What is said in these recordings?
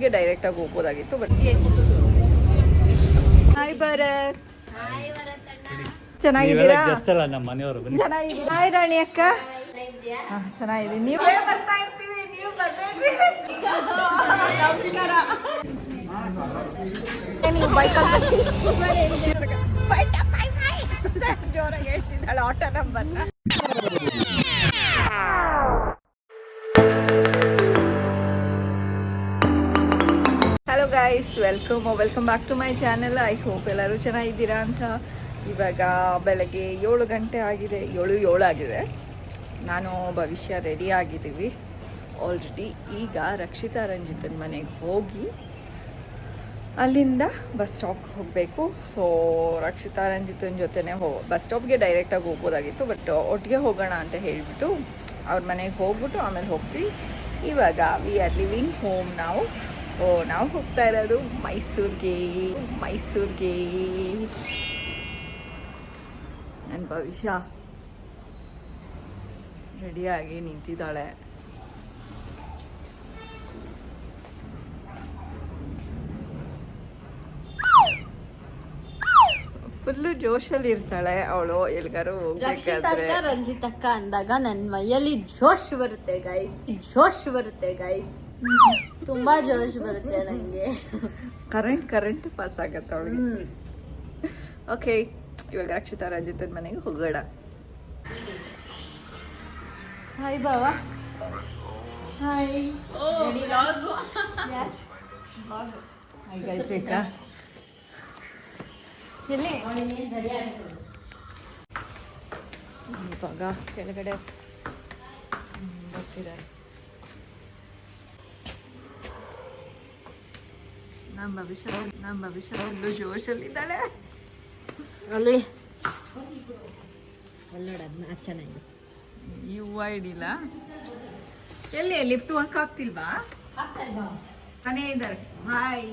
ಗೆ ಡೈರೆಕ್ಟ್ ಆಗಿ ಹೋಗ್ಬೋದಾಗಿತ್ತು but hi Bharat. ಚೆನ್ನಾಗಿದ್ದೀರಾ? ಚೆನ್ನಾಗಿದ್ದೀರಾ? ಹಾಯ್ ರಾಣಿ ಅಕ್ಕ. ಚೆನ್ನಾಗಿದ್ದೀನಿ. ನೀವೇ ಬರ್ತಾ ಇರ್ತೀವಿ, ನೀವು ಬರ್ಬೇಡ್ರಿ. ನೀವು ಬೈಕಲ್ಲಿ ಜೋರಾಗಿ ಹೇಳ್ತಿದ್ದಾಳೆ ಆಟೋ ನಂಬರ್ನ. Hello guys, welcome back to my channel. I hope ಎಲ್ಲರೂ ಚೆನ್ನಾಗಿದ್ದೀರಾ ಅಂತ. ಇವಾಗ ಬೆಳಗ್ಗೆ 7 ಗಂಟೆ ಆಗಿದೆ, 7 ಆಗಿದೆ. ನಾನು ಭವಿಷ್ಯ ರೆಡಿ ಆಗಿದ್ದೀವಿ ಆಲ್ರೆಡಿ. ಈಗ ರಕ್ಷಿತಾ ರಂಜಿತನ ಮನೆಗೆ ಹೋಗಿ ಅಲ್ಲಿಂದ ಬಸ್ ಸ್ಟಾಪ್ಗೆ ಹೋಗಬೇಕು. ಸೊ ರಕ್ಷಿತಾ ರಂಜಿತನ ಜೊತೆನೇ ಬಸ್ ಸ್ಟಾಪ್ಗೆ ಡೈರೆಕ್ಟಾಗಿ ಹೋಗ್ಬೋದಾಗಿತ್ತು ಬಟ್ ಒಟ್ಟಿಗೆ ಹೋಗೋಣ ಅಂತ ಹೇಳಿಬಿಟ್ಟು ಅವ್ರ ಮನೆಗೆ ಹೋಗ್ಬಿಟ್ಟು ಆಮೇಲೆ ಹೋಗ್ತೀವಿ. ಇವಾಗ ವಿ ಆರ್ ಲಿವಿಂಗ್ ಹೋಮ್ ನಾವು. ನಾವು ಹೋಗ್ತಾ ಇರೋದು ಮೈಸೂರಿಗೆ. ನನ್ನ ಭವಿಷ್ಯ ರೆಡಿಯಾಗಿ ನಿಂತಿದ್ದಾಳೆ. ಫುಲ್ಲು ಜೋಶಲ್ಲಿ ಇರ್ತಾಳೆ ಅವಳು. ಎಲ್ಗಾರು ಹೋಗ್ಬೇಕಾದ್ರೆ ರಂಜಿತಕ್ಕ ಅಂದಾಗ ನನ್ನ ಮೈಯಲ್ಲಿ ಜೋಶ್ ಬರುತ್ತೆ ಗೈಸ್. ತುಂಬಾ ಜೋಶ್ ಬರುತ್ತೆ ನಂಗೆ. ಕರೆಂಟ್ ಪಾಸ್ ಆಗತ್ತೆ ಅವಳಿಗೆ. ಓಕೆ, ಇವಾಗ ರಕ್ಷಿತಾ ರಂಜಿತನ ಮನೆಗೆ ಹೋಗೋಣ. ಹಾಯ್ ಬಾವಾ. ಹಾಯ್. ಗಾಯತ್ರಿಕಾ ಎಲ್ಲಿ? ಇವಾಗ ಕೆಳಗಡೆ ಬರ್ತಿದ್ದಾರೆ. ನಮ್ಮ ಭವಿಷ್ಯ ಫುಲ್ಲು ಜೋಶಲ್ಲಿದ್ದಾಳೆ. ಅಲ್ಲಿ ಚೆನ್ನಾಗಿದೆ. ಇಡಿಲ್ಲ. ಎಲ್ಲಿ ಲಿಫ್ಟ್ ವರ್ಕ್ ಆಗ್ತಿಲ್ವಾ? ಮನೆ ಇದ್ದಾರೆ. ಹಾಯ್.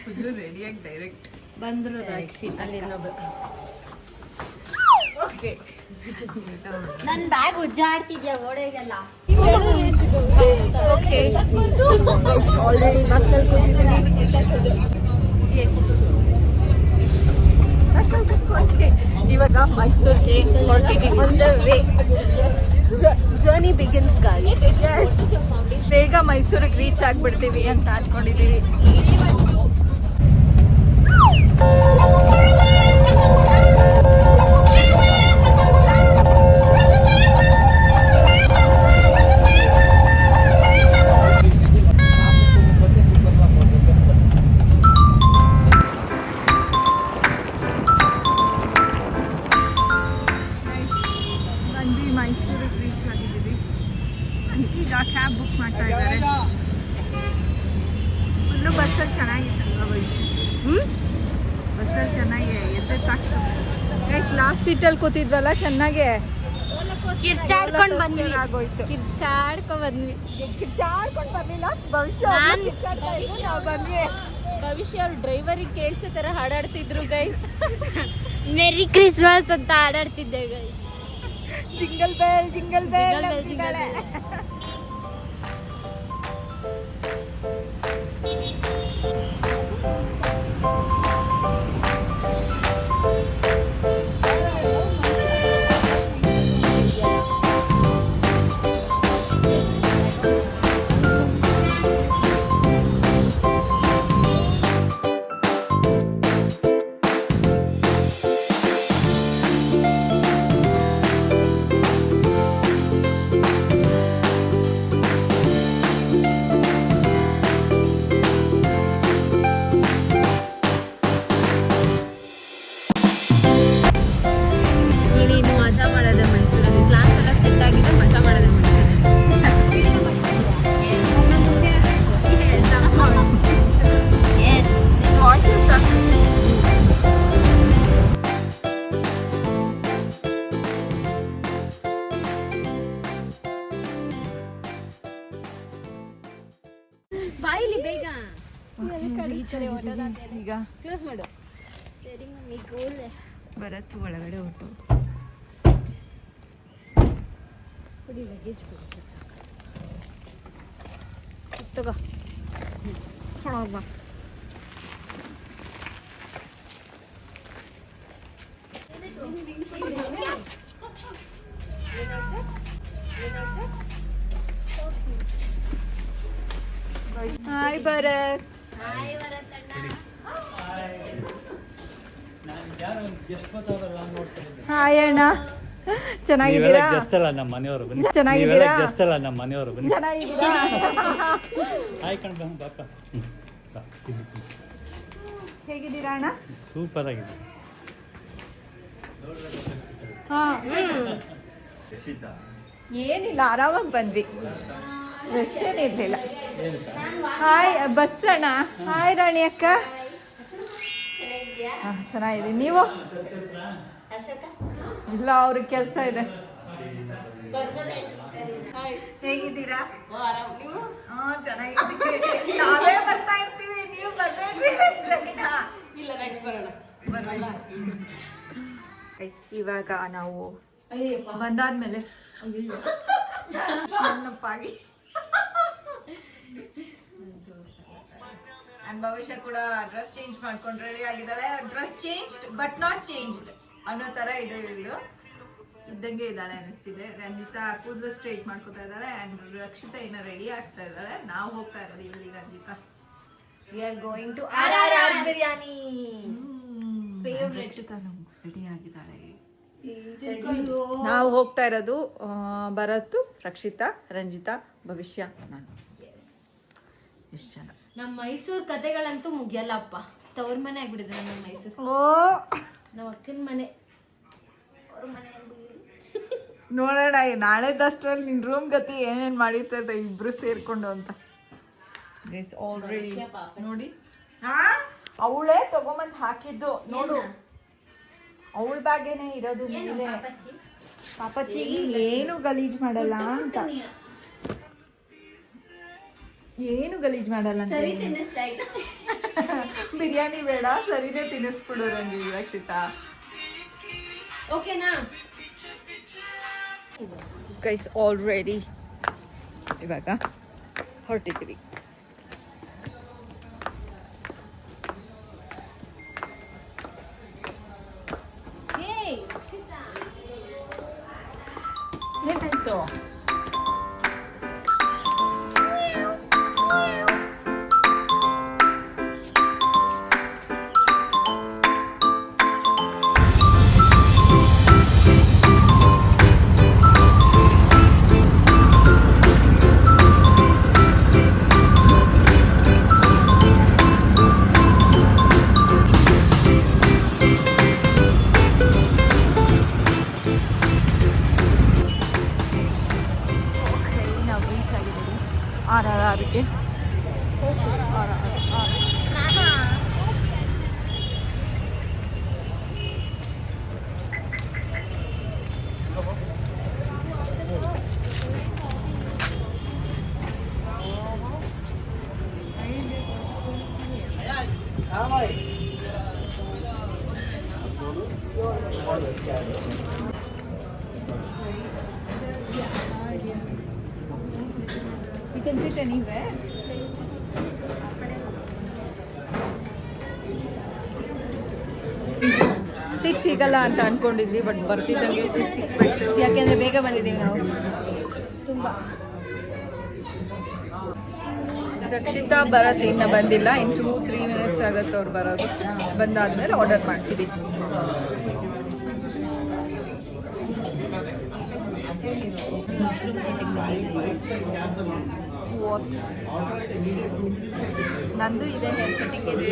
ಫುಲ್ಲು ರೆಡಿಯಾಗಿ ಡೈರೆಕ್ಟ್ ಬಂದ್ರು ಅಲ್ಲಿ ಓಕೆ. ನನ್ನ ಬ್ಯಾಗ್ ಉಜ್ಜಾಡ್ತಿದ್ಯಾ ಗೋಡೆಗೆಲ್ಲ. ಓಕೆ, ಆಲ್ರೆಡಿ ಬಸ್ಸಲ್ಲಿ ಕೂತಿದ್ದೀನಿ. ಇವಾಗ ಮೈಸೂರಿಗೆ ಹೊರಟಿದ್ದೀವಿ. Journey begins guys. ಬೇಗ ಮೈಸೂರಿಗೆ ರೀಚ್ ಆಗ್ಬಿಡ್ತೀವಿ ಅಂತ ಅಂದ್ಕೊಂಡಿದ್ದೀವಿ. ಮೈಸೂರಿಗೆ ರೀಚ್ ಆಗಿದ್ದೀವಿ. ಈಗ ಕ್ಯಾಬ್ ಬುಕ್ ಮಾಡ್ತಾ ಇದ್ದಾರೆ. ಫುಲ್ಲು ಬಸ್ಸಲ್ಲಿ ಚೆನ್ನಾಗಿತ್ತಲ್ವ ಭವಿಷ್ಯ? ಬಸ್ಸಲ್ಲಿ ಚೆನ್ನಾಗಿ ಎದ್ದೆತ್ತಾಗ್ತದೆ ಗೈಸ್. ಲಾಸ್ಟ್ ಸೀಟಲ್ಲಿ ಕೂತಿದ್ವಲ್ಲ, ಚೆನ್ನಾಗೆ ಕಿರ್ಚಾಡ್ಕೊಂಡು ಬಂದ್ವಿ. ಬರ್ಲಿಲ್ಲ ಭವಿಷ್ಯ. ನಾವು ಬಂದ್ವಿ. ಭವಿಷ್ಯ ಅವ್ರು ಡ್ರೈವರಿಗೆ ಕೇಳಿಸೋ ಥರ ಹಾಡಾಡ್ತಿದ್ರು ಗೈಸ್. ಮೇರಿ ಕ್ರಿಸ್ಮಸ್ ಅಂತ ಹಾಡಾಡ್ತಿದ್ದೆ ಗೈಸ್. ಜಿಂಗಲ್ ಬೆಲ್ ಅಂತಿದ್ದಾಳೆ. ಬಾಯಿಲಿ ಬೇಗ ಈಗ ಕ್ಲೋಸ್ ಮಾಡು. ಭರತ್ ಒಳಗಡೆ ಹೊಟ್ಟು ಲಗೇಜ್ ತಗೋ ಹೊಳಗ್ ಬಾ. ಹಾಯ್ ಭರತ್. ಹಾಯ್ ಅಣ್ಣ, ಚೆನ್ನಾಗಿದ್ದೀರಾ? ಜಸ್ಟ್ ಅಲ್ಲ ನಮ್ಮ ಮನೆಯವರು ಬನ್ನಿ. ಚೆನ್ನಾಗಿದ್ದೀರಾ? ಜಸ್ಟ್ ಅಲ್ಲ ನಮ್ಮ ಮನೆಯವರು ಬನ್ನಿ. ಚೆನ್ನಾಗಿದ್ದೀರಾ? ಹಾಯ್ ಕಣ್ ಬಾಪ. ಹೇಗಿದ್ದೀರಾ ಅಣ್ಣ? ಸೂಪರ್ ಆಗಿದೆ. ಹಾ, ಏನಿಲ್ಲ, ಆರಾಮಾಗಿ ಬಂದ್ವಿ, ರಶ್ ಏನಿರ್ಲಿಲ್ಲ. ಹಾಯ್ ಬಸ್ ಅಣ್ಣ. ಹಾಯ್ ರಾಣಿ ಅಕ್ಕ. ಚೆನ್ನಾಗಿದೆ. ನೀವು? ಇಲ್ಲ, ಅವ್ರಿಗೆ ಕೆಲಸ ಇದೆ. ಹೇಗಿದ್ದೀರಾ? ಚೆನ್ನಾಗಿದ್ದೀವಿ. ನಾವೇ ಬರ್ತಾ ಇರ್ತೀವಿ, ನೀವು ಬರ್ಬೇಡ್ರಿ. ಇವಾಗ ನಾವು ಬಂದಾದ್ಮೇಲೆ ನನ್ನಪ್ಪಾಗಿ ನನ್ನ ಭವಿಷ್ಯ ಕೂಡ ಡ್ರೆಸ್ ಚೇಂಜ್ ಮಾಡ್ಕೊಂಡು ರೆಡಿ ಆಗಿದ್ದಾಳೆ. Dress changed but not changed ಅನ್ನೋ ತರ ಇದೆ. ಇಳಿದು ಇದ್ದಂಗೆ ಇದ್ದಾಳೆ ಅನಿಸ್ತಿದೆ. ರಂಜಿತಾ ಕೂದಲು ಸ್ಟ್ರೈಟ್ ಮಾಡ್ಕೊತಾ ಇದ್ದಾಳೆ ಅಂಡ್ ರಕ್ಷಿತಾ ಇನ್ನ ರೆಡಿ ಆಗ್ತಾ ಇದ್ದಾಳೆ. ನಾವು ಹೋಗ್ತಾ ಇರೋದು ಇಲ್ಲಿ Ranjita. We are going to RRR biryani. Rakshita ready ಆಗಿದ್ದಾಳೆ. ನಾವು ಹೋಗ್ತಾ ಇರೋದು ಭರತ್, ರಕ್ಷಿತಾ, ರಂಜಿತಾ, ಭವಿಷ್ಯ, ನಾನು. ಎಷ್ಟು ಜನ. ನಮ್ಮ ಮೈಸೂರು ಕತೆಗಳಂತೂ ಮುಗಿಯಲ್ಲಪ್ಪ. ತವ್ರ ಮನೆ ಆಗ್ಬಿಟ್ಟಿದೆ ನಮ್ಮ ಮೈಸೂರು. ಓ, ನಮ್ಮ ಅಕ್ಕನ ಮನೆ, ಅವ್ರ ಮನೆ. ನೋಡೋಣ ನಾಳೆದಷ್ಟರಲ್ಲಿ ನಿನ್ ರೂಮ್ ಗತಿ ಏನೇನ್ ಮಾಡಿರ್ತದೆ ಇಬ್ರು ಸೇರ್ಕೊಂಡು ಅಂತ. ಆಲ್ರೆಡಿ ನೋಡಿ, ಅವಳೇ ತಗೊಂಬಂದ್ ಹಾಕಿದ್ದು ನೋಡು. ಅವಳ ಬ್ಯಾಗೇನೆ ಇರೋದು ಮೇಲೆ. ಪಾಪಚ್ಚಿ ಏನು ಗಲೀಜ್ ಮಾಡಲ್ಲ ಅಂತ, ಏನು ಗಲೀಜ್ ಮಾಡಲ್ಲ ಅಂತ. ಬಿರಿಯಾನಿ ಬೇಡ, ಸರಿನೇ ತಿನ್ನಿಸ್ಬಿಡು ರಂಗಿ ರಕ್ಷಿತಾ. ಓಕೆನಾ ಗೈಸ್? ಆಲ್ರೆಡಿ ಇವಾಗ ಹೊರಟಿದ್ದೀವಿ. ಏನಾಯ್ತು? RRRಗೆ You can sit anywhere. ಸಿಟ್ ಸಿಗಲ್ಲ ಅಂತ ಅನ್ಕೊಂಡಿದ್ವಿ, ಬಟ್ ಬರ್ತಿದ್ದಂಗೆ ಸಿಟ್ ಸಿಕ್ಬಿಟ್ಟು. ಯಾಕೆಂದ್ರೆ ಬೇಗ ಬಂದಿದ್ದೀವಿ ನಾವು ತುಂಬಾ. ರಕ್ಷಿತಾ ಭರತ್ ಇನ್ನು ಬಂದಿಲ್ಲ. ಇನ್ನು 2-3 ಮಿನಿಟ್ಸ್ ಆಗುತ್ತೆ ಅವ್ರು ಬರೋದು. ಬಂದಾದ್ಮೇಲೆ ಆರ್ಡರ್ ಮಾಡ್ತೀವಿ. ನಂದು ಇದೆ, ಹೇರ್ ಕಟಿಂಗ್ ಇದೆ.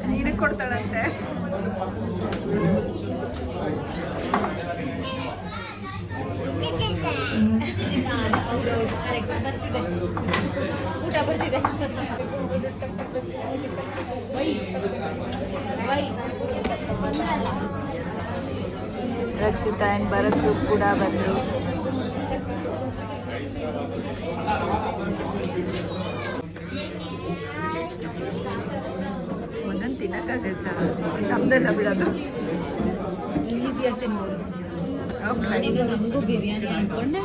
ನೀನು ಕೊಡ್ತಾಳಂತೆ. ಬರ್ತಿದೆ ಊಟ, ಬರ್ತಿದೆ. ರಕ್ಷಿತಾ ಆ್ಯಂಡ್ ಭರತ್ ಕೂಡ ಬಂದರು. ಒಂದೊಂದು ತಿನ್ನಕ್ಕಾಗತ್ತಾ? ನಮ್ದೆಲ್ಲ ಬಿಡೋದು ಈಸಿಯಾಗಿ ತಿನ್ಬೋದು. ನಮಗೂ ಬಿರಿಯಾನಿ ಅನ್ಕೊಂಡೆ.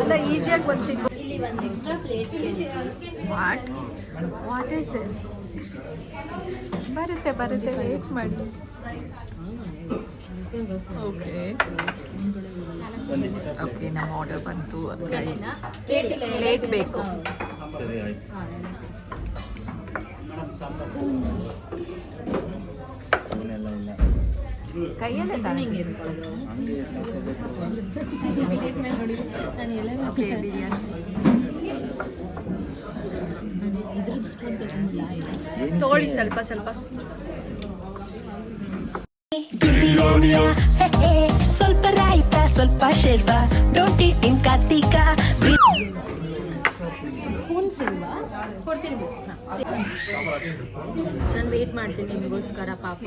ಅಲ್ಲ ಈಸಿಯಾಗಿ ಬಂತಿದ್ದು. ಇಲ್ಲಿ ಒಂದು extra plate what is this? ಬರುತ್ತೆ ವೇಟ್ ಮಾಡಿ. ಓಕೆ ನಮ್ಮ ಆರ್ಡರ್ ಬಂತು. ಪ್ಲೇಟ್ ಬೇಕು. ಸರಿ ಆಯ್ತು. ಸ್ಪೂನೆಲ್ಲ ಇಲ್ಲ. ಕೈಯಲ್ಲೇ ತಾನೇ. ಓಕೆ ಬಿರಿಯಾನಿ ತಗೊಳ್ಳಿ ಸ್ವಲ್ಪ ಸ್ವಲ್ಪ ರಾಯ್ತ ಸ್ವಲ್ಪ ಶೇರ್ವಾ don't eat in Kartika. Spoons ಇಲ್ವಾ? ಕೊಡ್ತೀನಿ. ನಾನು ವೇಟ್ ಮಾಡ್ತೀನಿ ನಿಮಗೋಸ್ಕರ ಪಾಪ.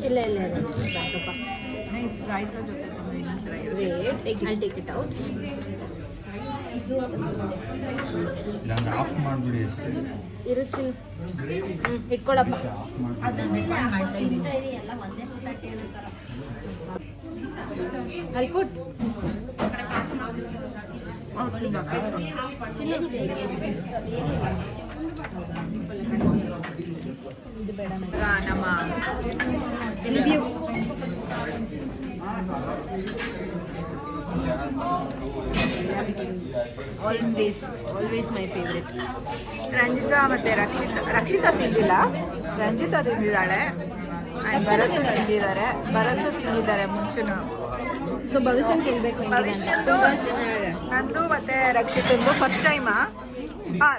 ಇಲ್ಲ ಸ್ವಲ್ಪ ರಾಯ್ತ ಜೊತೆ wait I take it out. ನಂಗೆ ಆಫ್ ಮಾಡಿಬಿಡಿ ಅಷ್ಟೇ. ಇರುಚಿಲ್ ಇಟ್ಕೊಳಪ್ಪ. ಅಲ್ಲಿ ಪುಟ್ ನಮ್ಮ ಆಲ್ವೇಸ್ ಮೈ ಫೇವ್ರೆಟ್. ರಂಜಿತಾ ಮತ್ತೆ ರಕ್ಷಿತಾ ತಿಂದಿಲ್ಲ. ರಂಜಿತಾ ತಿಂದಿದ್ದಾಳೆ, ಭರತ್ ತಿಂದಿದ್ದಾರೆ ಮುಂಚೆನೂ. ಸೊ ಭವಿಷ್ಯನ್ ತಿನ್ಬೇಕು. ಭವಿಷ್ಯದ್ದು ನಂದು ಮತ್ತೆ ರಕ್ಷಿತಂದು ಫಸ್ಟ್ ಟೈಮಾ.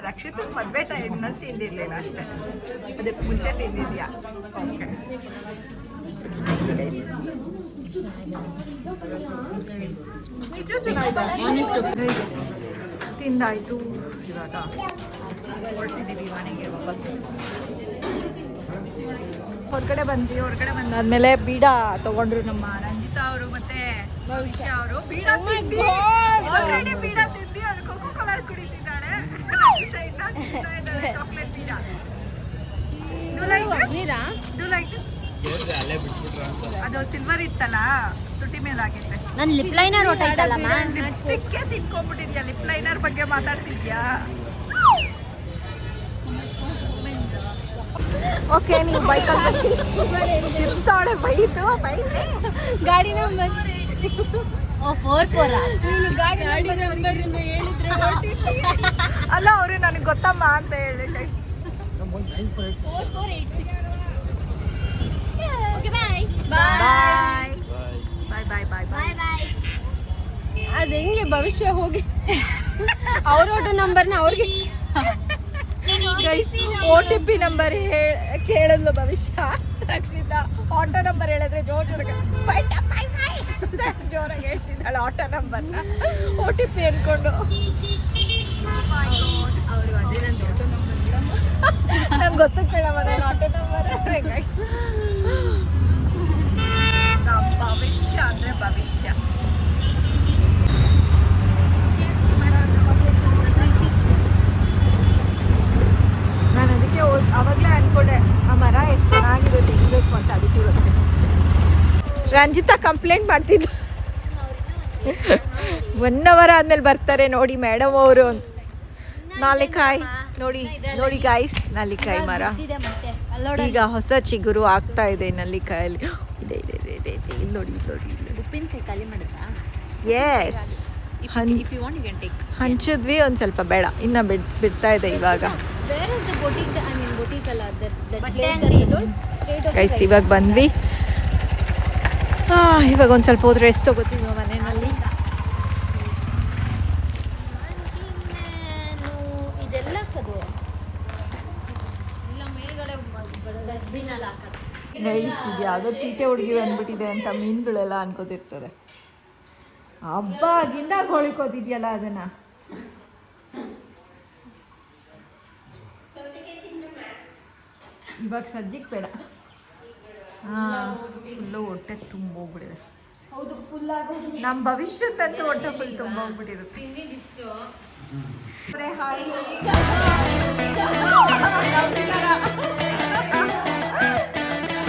ರಕ್ಷಿತನ್ ಮದ್ವೆ ಟೈಮ್ನಲ್ಲಿ ತಿಂದಿರ್ಲಿಲ್ಲ ಅಷ್ಟೇ, ಅದಕ್ಕೆ ಮುಂಚೆ ತಿಂದಿದ್ಯಾ? ತಿಂದಾಯ್ತು. ಇವಾಗ ಹೊರಟಿದ್ದೀವಿ ಮನೆಗೆ ವಾಪಸ್. ಹೊರಗಡೆ ಬಂದಾದ್ಮೇಲೆ ಬೀಡ ತಗೊಂಡ್ರು ನಮ್ಮ ರಂಜಿತಾ ಅವರು ಮತ್ತೆ ಭವಿಷ್ಯ ಅವರು. ಬೀಡ ತಿಂದು ಆಲ್ರೆಡಿ ಬೀಡ ತಿಂದು ಅವ್ರು ಕೋಕೋ ಕಲರ್ ಕುಡಿತಿದ್ದಾಳೆ. ಚಾಕ್ಲೇಟ್ ಬೀಡ. ಅದು ಸಿಲ್ವರ್ ಇತ್ತಲ್ಲ, ತುಟಿ ಮೇಲೆ ಆಗಿತ್ತೆ. ನನ್ನ ಲಿಪ್ ಲೈನರ್ ಹೊಟ್ಟೈತಲ್ಲಮ್ಮ. ಲಿಪ್ಸ್ಟಿಕ್ಗೆ ತಿನ್ಕೊಂಡ್ಬಿಟ್ಟಿದ್ಯಾ? ಲಿಪ್ ಲೈನರ್ ಬಗ್ಗೆ ಮಾತಾಡ್ತಿದ್ಯಾ? ಓಕೆ, ನೀವು ಬೈಕಲ್ಲಿ ತಿರ್ಸ್ತಾವಳೆ. ಬೈದು ಗಾಡಿ ನಂಬರ್ 44 ನೀನು ಗಾಡಿ ನಂಬರ್ ಹೇಳಿದ್ರೆ ಅಲ್ಲ, ಅವರು ನನಗೆ ಗೊತ್ತಮ್ಮ ಅಂತ ಹೇಳಿದೆ. 4486. ಓಕೆ ಬಾಯ್ ಬಾಯ್. ಅದು ಹೆಂಗೆ ಭವಿಷ್ಯ ಹೋಗಿ ಅವ್ರ ಆಟೋ ನಂಬರ್ನ ಅವ್ರಿಗೆ OTP ನಂಬರ್ ಕೇಳಲ್ಲ ಭವಿಷ್ಯ. ರಕ್ಷಿತಾ ಆಟೋ ನಂಬರ್ ಹೇಳಿದ್ರೆ ಜೋರಾಗಿ ಹೇಳ್ತಿದ್ದಾಳೆ ಆಟೋ ನಂಬರ್ನ. OTP ಅನ್ಕೊಂಡು. ಅವರು ಅದೇ ನನ್ನ ಆಟೋ ನಂಬರ್ ನಂಗೆ ಗೊತ್ತು ಕೇಳಮ್ಮ ನಾನು ಆಟೋ ನಂಬರ್. ಭವಿಷ್ಯ ಅಂದ್ರೆ ಭವಿಷ್ಯ. ನಾನು ಅದಕ್ಕೆ ಅವಾಗಲೇ ಅನ್ಕೊಂಡೆ ಆ ಮರ ಎಷ್ಟು ಚೆನ್ನಾಗಿದೆ ತಿನ್ಬೇಕು ಅಂತ. ಅದಕ್ಕೆ ಇವತ್ತು ರಂಜಿತಾ ಕಂಪ್ಲೇಂಟ್ ಮಾಡ್ತಿದ್ದು 1 ಅವರ್ ಆದ್ಮೇಲೆ ಬರ್ತಾರೆ ನೋಡಿ ಮೇಡಮ್ ಅವರು ಅಂತ. ನಾಲಿಕಾಯಿ ನೋಡಿ ಗಾಯ್ಸ್, ನಾಲಿಕಾಯಿ ಮರ ಈಗ ಹೊಸ ಚಿಗುರು ಆಗ್ತಾ ಇದೆ ನಲ್ಲಿಕಾಯಲ್ಲಿ. ಇದೆ ಇಲ್ಲಿ ನೋಡಿ. ಉಪ್ಪಿನಕಾಯಿ ಖಾಲಿ ಮಾಡಿದ್ರಾ? ಎಸ್, ಹಂಚಿದ್ವಿ ಒಂದು ಸ್ವಲ್ಪ, ಬೇಡ ಇನ್ನು ಬಿಡ್ತಾ ಇದೆ ಇವಾಗ. Where is the boutique? I mean boutique ಅಲ್ಲ, that ಗೈಸ್ ಇವಾಗ ಬಂದ್ವಿ. ಇವಾಗ ಒಂದು ಸ್ವಲ್ಪ ಹೋದ್ರೆ ರೆಸ್ಟ್ ತಗೋತೀವಿ ಮನೆಯಲ್ಲಿ. ಇದೆಲ್ಲ ಹಾಕೋದು ಇಲ್ಲ ಮೇಲ್ಗಡೆ ಡಸ್ಟ್ಬಿನ್ ಅಲ್ಲಿ ಹಾಕೋದು. ಗೈಸ್ ಇದು ಯಾವುದೋ ತೀಟೆ ಹುಡುಗಿ ಬಂದ್ಬಿಟ್ಟಿದೆ ಅಂತ ಮೀನುಗಳೆಲ್ಲ ಅನ್ಕೋತಿರ್ತದೆ. ಹಬ್ಬ ಗಿಂದಾಗ ಹೊಳಿಕೋತಿದ್ಯಲ್ಲ ಅದನ್ನ. ಇವಾಗ ಸದ್ಯಕ್ಕೆ ಬೇಡ. ಫುಲ್ಲು ಹೊಟ್ಟೆ ತುಂಬೋಗ್ಬಿಡಿದೆ. ಹೌದು ಫುಲ್ ಆಗೋದು ನಮ್ಮ ಭವಿಷ್ಯದಂತೂ ಹೊಟ್ಟೆ ಫುಲ್ ತುಂಬ ಹೋಗ್ಬಿಟ್ಟಿರುತ್ತೆ. ತಿಂದಿದಿಷ್ಟು ಹಾಯ್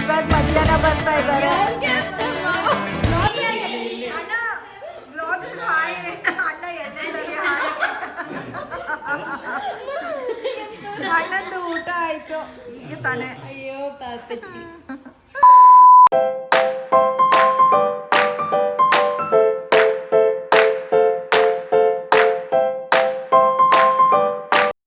ಇವಾಗ ಮಧ್ಯಾಹ್ನ ಬರ್ತಾ ಇದ್ದಾರೆ. ಅಣ್ಣ ಬ್ಲಾಗರ್ ಹಾಯ್ ಅಣ್ಣ ಎಣ್ಣೆದಲ್ಲಿ ಹಾಯ್. ಅಣ್ಣಂದು ಊಟ ಆಯ್ತು ಈಗ ತಾನೇ. ಅಯ್ಯೋ ಪಾಪಚ್ಚಿ